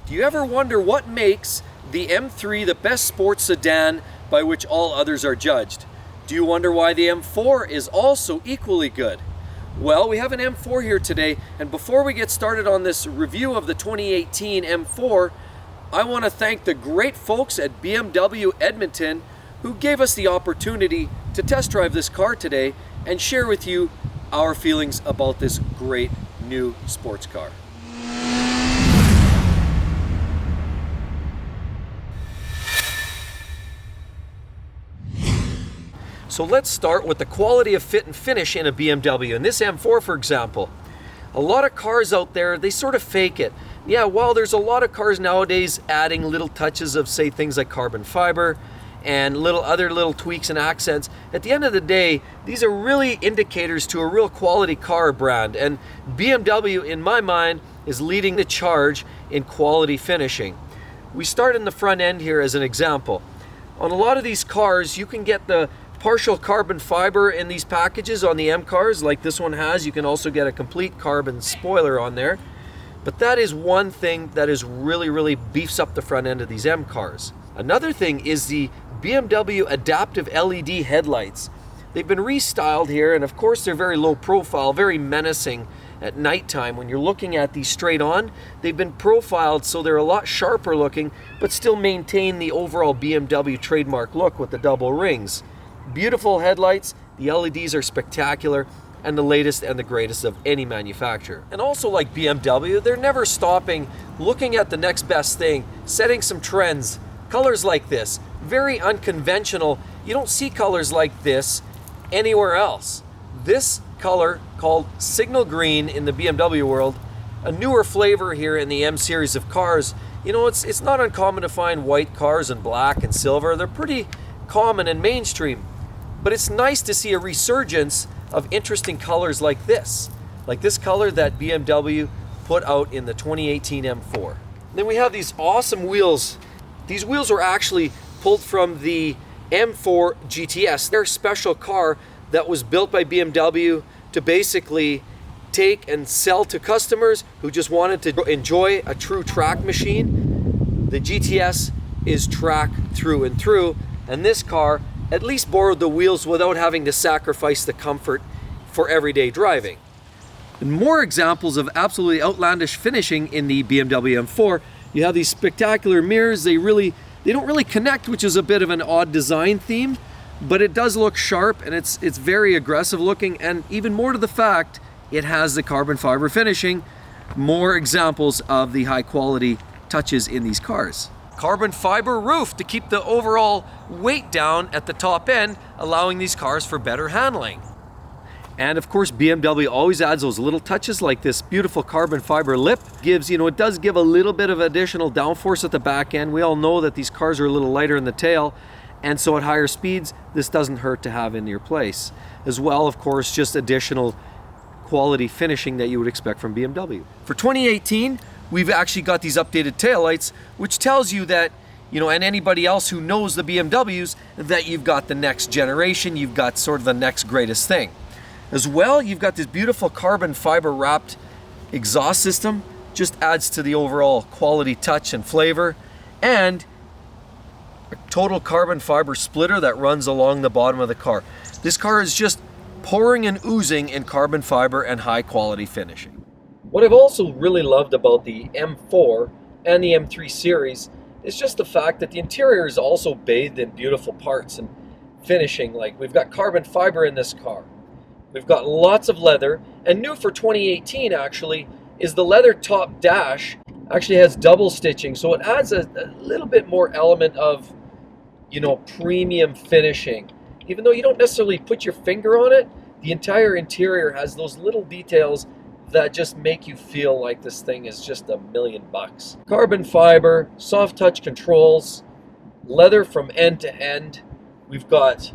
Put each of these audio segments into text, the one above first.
Do you ever wonder what makes the M3 the best sports sedan by which all others are judged? Do you wonder why the M4 is also equally good? Well, we have an M4 here today, and before we get started on this review of the 2018 M4, I want to thank the great folks at BMW Edmonton who gave us the opportunity to test drive this car today and share with you our feelings about this great new sports car. So let's start with the quality of fit and finish in a BMW. In this M4, for example, a lot of cars out there, they sort of fake it. Yeah, well, there's a lot of cars nowadays adding little touches of, say, things like carbon fiber and other little tweaks and accents. At the end of the day, these are really indicators to a real quality car brand. And BMW, in my mind, is leading the charge in quality finishing. We start in the front end here as an example. On a lot of these cars, you can get the partial carbon fiber in these packages on the M cars like this one has. You can also get a complete carbon spoiler on there. But that is one thing that is really beefs up the front end of these M cars. Another thing is the BMW adaptive LED headlights. They've been restyled here, and of course they're very low profile, very menacing at nighttime. When you're looking at these straight on, they've been profiled so they're a lot sharper looking, but still maintain the overall BMW trademark look with the double rings. Beautiful headlights, the LEDs are spectacular, and the latest and the greatest of any manufacturer. And also, like BMW, they're never stopping looking at the next best thing, setting some trends. Colors like this, very unconventional. You don't see colors like this anywhere else. This color, called signal green in the BMW world, a newer flavor here in the M series of cars. You know, it's not uncommon to find white cars in black and silver. They're pretty common and mainstream. But it's nice to see a resurgence of interesting colors like this color that BMW put out in the 2018 M4. Then we have these awesome wheels. These wheels were actually pulled from the M4 GTS. They're a special car that was built by BMW to basically take and sell to customers who just wanted to enjoy a true track machine. The GTS is track through and through, and this car at least borrowed the wheels without having to sacrifice the comfort for everyday driving. And more examples of absolutely outlandish finishing in the BMW M4. You have these spectacular mirrors. They don't really connect, which is a bit of an odd design theme, but it does look sharp, and it's very aggressive looking, and even more to the fact, it has the carbon fiber finishing. More examples of the high quality touches in these cars. Carbon fiber roof to keep the overall weight down at the top end, allowing these cars for better handling. And of course, BMW always adds those little touches like this beautiful carbon fiber lip. It does give a little bit of additional downforce at the back end. We all know that these cars are a little lighter in the tail, and so at higher speeds, this doesn't hurt to have in your place. As well, of course, just additional quality finishing that you would expect from BMW. For 2018, we've actually got these updated taillights, which tells you that, and anybody else who knows the BMWs, that you've got the next generation, you've got sort of the next greatest thing. As well, you've got this beautiful carbon fiber wrapped exhaust system, just adds to the overall quality touch and flavor, and a total carbon fiber splitter that runs along the bottom of the car. This car is just pouring and oozing in carbon fiber and high quality finishing. What I've also really loved about the M4 and the M3 series is just the fact that the interior is also bathed in beautiful parts and finishing. Like, we've got carbon fiber in this car. We've got lots of leather, and new for 2018 actually is the leather top dash actually has double stitching, so it adds a little bit more element of, premium finishing. Even though you don't necessarily put your finger on it, the entire interior has those little details that just make you feel like this thing is just $1 million. Carbon fiber, soft touch controls, leather from end to end. We've got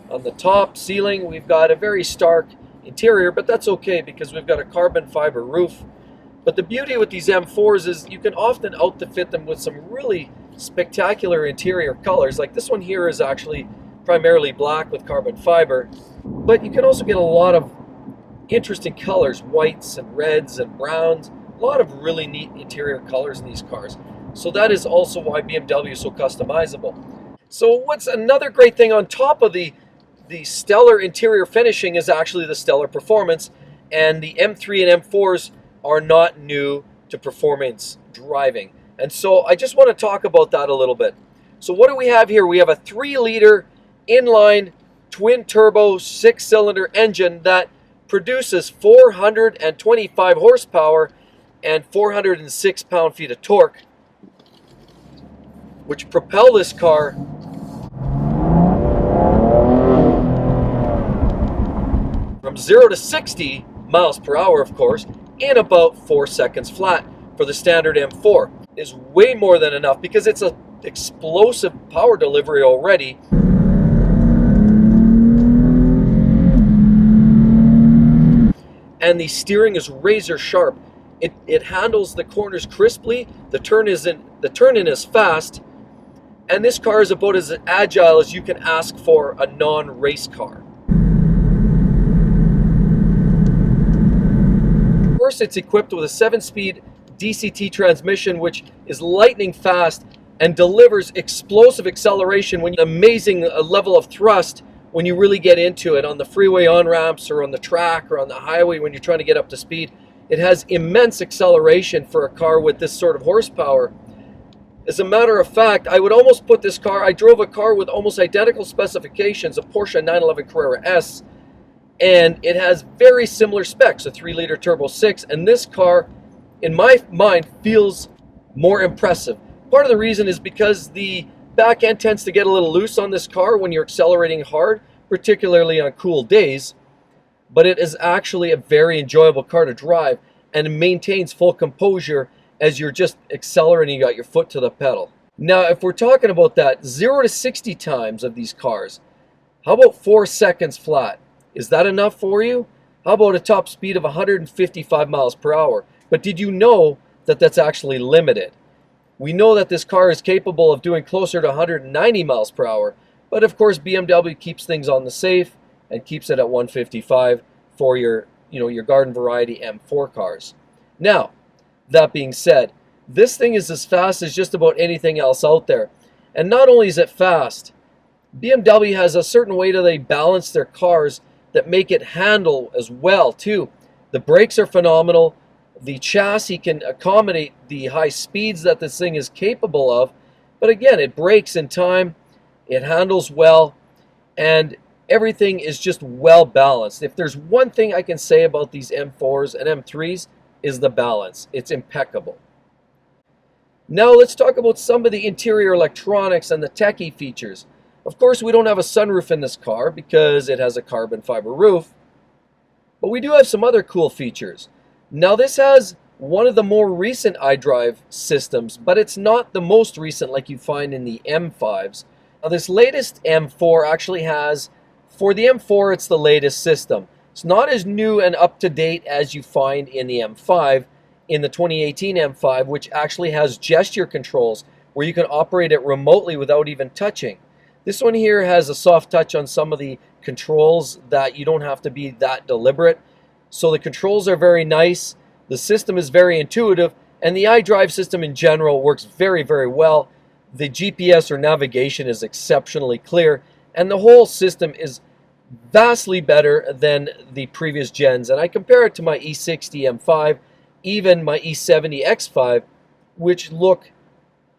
on the top ceiling, we've got a very stark interior, but that's okay because we've got a carbon fiber roof. But the beauty with these M4s is you can often outfit them with some really spectacular interior colors. Like this one here is actually primarily black with carbon fiber, but you can also get a lot of interesting colors, whites and reds and browns, A lot of really neat interior colors in these cars. So that is also why BMW is so customizable. So what's another great thing on top of the stellar interior finishing is actually the stellar performance, and the M3 and M4s are not new to performance driving. And so I just want to talk about that a little bit. So what do we have here? We have a 3-liter inline twin-turbo 6-cylinder engine that produces 425 horsepower and 406 pound-feet of torque, which propel this car from 0 to 60 miles per hour, of course, in about 4 seconds flat. For the standard M4 is way more than enough because it's an explosive power delivery already. And the steering is razor sharp. It handles the corners crisply. The turn in is fast, and this car is about as agile as you can ask for a non-race car. First, it's equipped with a 7-speed DCT transmission, which is lightning fast and delivers explosive acceleration when amazing level of thrust when you really get into it on the freeway on-ramps or on the track or on the highway when you're trying to get up to speed. It has immense acceleration for a car with this sort of horsepower. As a matter of fact, I would almost put this car, I drove a car with almost identical specifications, a Porsche 911 Carrera S, and it has very similar specs, a 3-liter turbo 6, and this car, in my mind, feels more impressive. Part of the reason is because the back end tends to get a little loose on this car when you're accelerating hard, particularly on cool days, but it is actually a very enjoyable car to drive, and it maintains full composure as you're just accelerating, you got your foot to the pedal. Now, if we're talking about that 0 to 60 times of these cars, how about 4 seconds flat? Is that enough for you? How about a top speed of 155 miles per hour? But did you know that that's actually limited? We know that this car is capable of doing closer to 190 miles per hour, but of course BMW keeps things on the safe and keeps it at 155 for your garden variety M4 cars. Now, that being said, this thing is as fast as just about anything else out there. And not only is it fast, BMW has a certain way that they balance their cars that make it handle as well too. The brakes are phenomenal. The chassis can accommodate the high speeds that this thing is capable of, but again, it brakes in time, it handles well, and everything is just well balanced. If there's one thing I can say about these M4s and M3s, is the balance. It's impeccable. Now let's talk about some of the interior electronics and the techie features. Of course, we don't have a sunroof in this car because it has a carbon fiber roof, but we do have some other cool features. Now this has one of the more recent iDrive systems, but it's not the most recent like you find in the M5s. Now this latest M4 actually has, for the M4 it's the latest system. It's not as new and up to date as you find in the M5, in the 2018 M5, which actually has gesture controls where you can operate it remotely without even touching. This one here has a soft touch on some of the controls that you don't have to be that deliberate. So the controls are very nice, the system is very intuitive, and the iDrive system in general works very, very well. The GPS or navigation is exceptionally clear, and the whole system is vastly better than the previous gens. And I compare it to my E60 M5, even my E70 X5, which look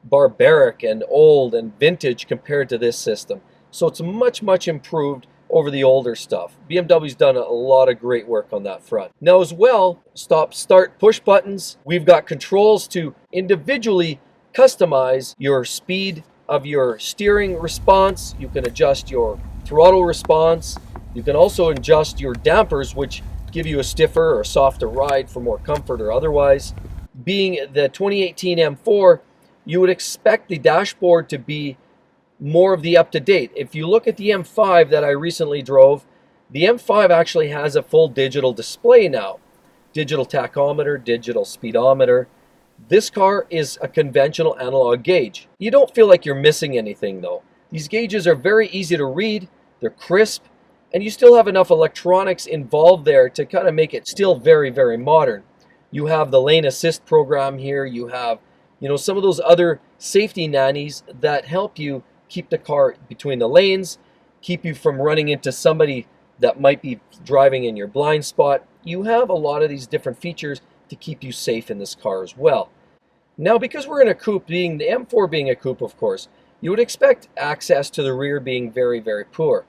barbaric and old and vintage compared to this system. So it's much, much improved over the older stuff. BMW's done a lot of great work on that front. Now as well, stop, start, push buttons. We've got controls to individually customize your speed of your steering response. You can adjust your throttle response. You can also adjust your dampers, which give you a stiffer or softer ride for more comfort or otherwise. Being the 2018 M4, you would expect the dashboard to be more of the up-to-date. If you look at the M5 that I recently drove, the M5 actually has a full digital display now. Digital tachometer, digital speedometer. This car is a conventional analog gauge. You don't feel like you're missing anything though. These gauges are very easy to read, they're crisp, and you still have enough electronics involved there to kind of make it still very, very modern. You have the lane assist program here. You have, some of those other safety nannies that help you keep the car between the lanes, keep you from running into somebody that might be driving in your blind spot. You have a lot of these different features to keep you safe in this car as well. Now, because we're in a coupe, being the M4 being a coupe, of course, you would expect access to the rear being very, very poor.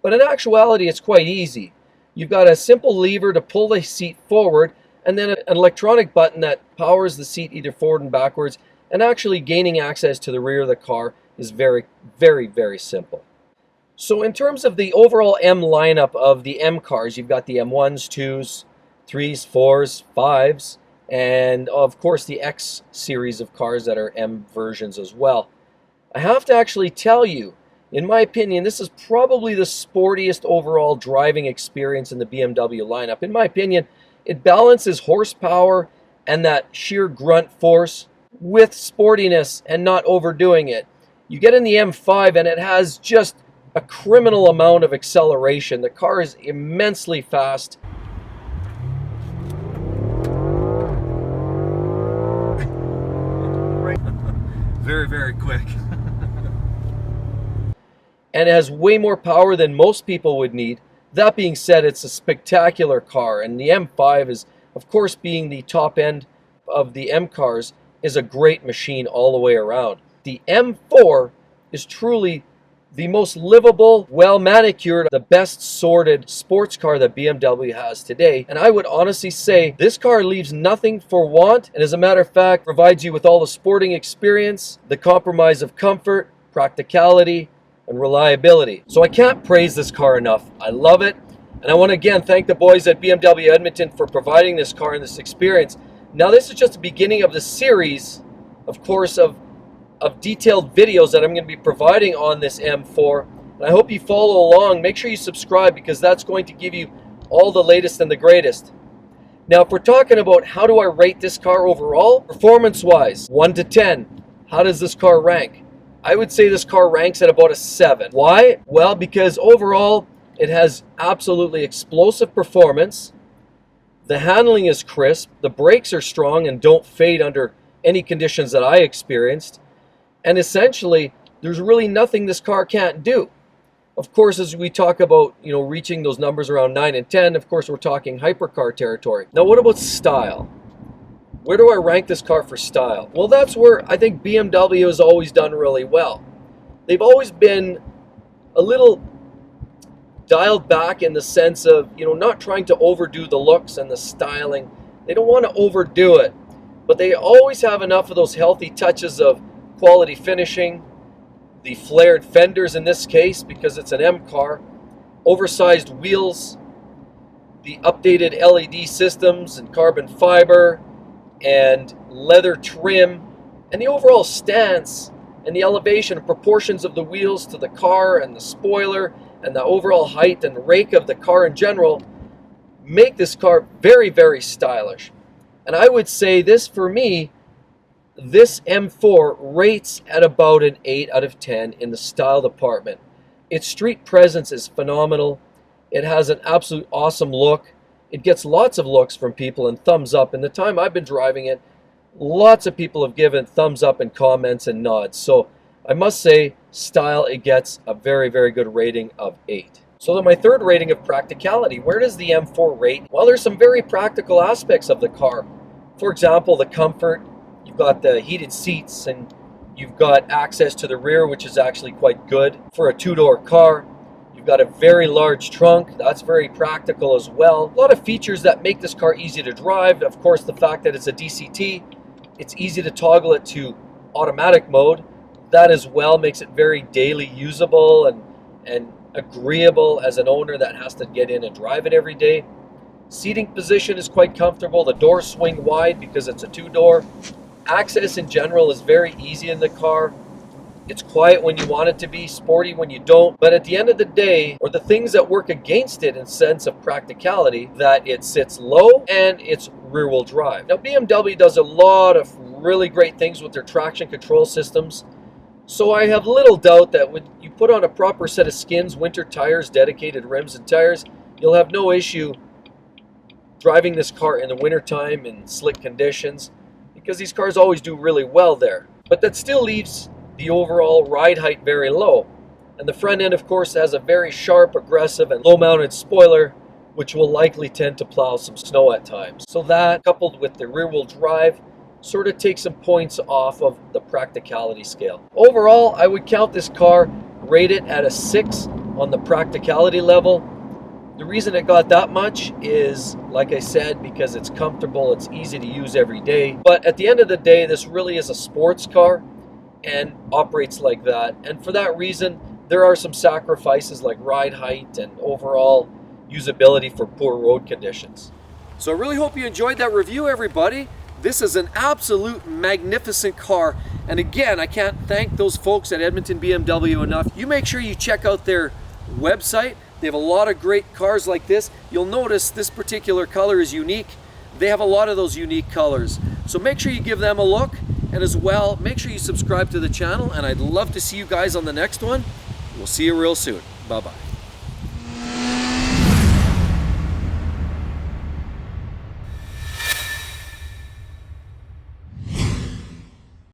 But in actuality, it's quite easy. You've got a simple lever to pull the seat forward, and then an electronic button that powers the seat either forward and backwards, and actually gaining access to the rear of the car is very, very, very simple. So in terms of the overall M lineup of the M cars, you've got the M1s, 2s, 3s, 4s, 5s, and of course the X series of cars that are M versions as well. I have to actually tell you, in my opinion, this is probably the sportiest overall driving experience in the BMW lineup. In my opinion, it balances horsepower and that sheer grunt force with sportiness and not overdoing it. You get in the M5 and it has just a criminal amount of acceleration. The car is immensely fast. Very, very quick. And it has way more power than most people would need. That being said, it's a spectacular car, and the M5 is, of course, being the top end of the M cars, is a great machine all the way around. The M4 is truly the most livable, well-manicured, the best sorted sports car that BMW has today. And I would honestly say this car leaves nothing for want, and as a matter of fact, provides you with all the sporting experience, the compromise of comfort, practicality, and reliability. So I can't praise this car enough. I love it. And I want to again thank the boys at BMW Edmonton for providing this car and this experience. Now this is just the beginning of the series, of course, of detailed videos that I'm going to be providing on this M4. And I hope you follow along. Make sure you subscribe, because that's going to give you all the latest and the greatest. Now, if we're talking about how do I rate this car overall, performance-wise, 1 to 10, how does this car rank? I would say this car ranks at about a 7. Why? Well, because overall, it has absolutely explosive performance. The handling is crisp. The brakes are strong and don't fade under any conditions that I experienced. And essentially, there's really nothing this car can't do. Of course, as we talk about, reaching those numbers around 9 and 10, of course, we're talking hypercar territory. Now, what about style? Where do I rank this car for style? Well, that's where I think BMW has always done really well. They've always been a little dialed back in the sense of, not trying to overdo the looks and the styling. They don't want to overdo it, but they always have enough of those healthy touches of quality finishing, the flared fenders in this case because it's an M car, oversized wheels, the updated LED systems and carbon fiber and leather trim, and the overall stance and the elevation and proportions of the wheels to the car and the spoiler and the overall height and rake of the car in general make this car very, very stylish. And I would say this, for me, this M4 rates at about an 8 out of 10 in the style department. Its street presence is phenomenal. It has an absolute awesome look. It gets lots of looks from people and thumbs up. In the time I've been driving it, lots of people have given thumbs up and comments and nods. So I must say, style, it gets a very, very good rating of 8. So then my third rating of practicality, where does the M4 rate? Well, there's some very practical aspects of the car. For example, the comfort. You've got the heated seats and you've got access to the rear, which is actually quite good for a two-door car. You've got a very large trunk. That's very practical as well. A lot of features that make this car easy to drive. Of course, the fact that it's a DCT, it's easy to toggle it to automatic mode. That as well makes it very daily usable and agreeable as an owner that has to get in and drive it every day. Seating position is quite comfortable. The doors swing wide because it's a two-door. Access in general is very easy in the car. It's quiet when you want it to be, sporty when you don't. But at the end of the day, or the things that work against it in sense of practicality, that it sits low and it's rear-wheel drive. Now, BMW does a lot of really great things with their traction control systems. So I have little doubt that when you put on a proper set of skins, winter tires, dedicated rims and tires, you'll have no issue driving this car in the wintertime in slick conditions, because these cars always do really well there. But that still leaves the overall ride height very low. And the front end, of course, has a very sharp, aggressive, and low-mounted spoiler, which will likely tend to plow some snow at times. So that, coupled with the rear-wheel drive, sort of takes some points off of the practicality scale. Overall, I would count this car, rate it at a 6 on the practicality level. The reason it got that much is, like I said, because it's comfortable, it's easy to use every day. But at the end of the day, this really is a sports car and operates like that. And for that reason, there are some sacrifices like ride height and overall usability for poor road conditions. So I really hope you enjoyed that review, everybody. This is an absolute magnificent car. And again, I can't thank those folks at Edmonton BMW enough. You make sure you check out their website. They have a lot of great cars like this. You'll notice this particular color is unique. They have a lot of those unique colors. So make sure you give them a look. And as well, make sure you subscribe to the channel. And I'd love to see you guys on the next one. We'll see you real soon. Bye-bye.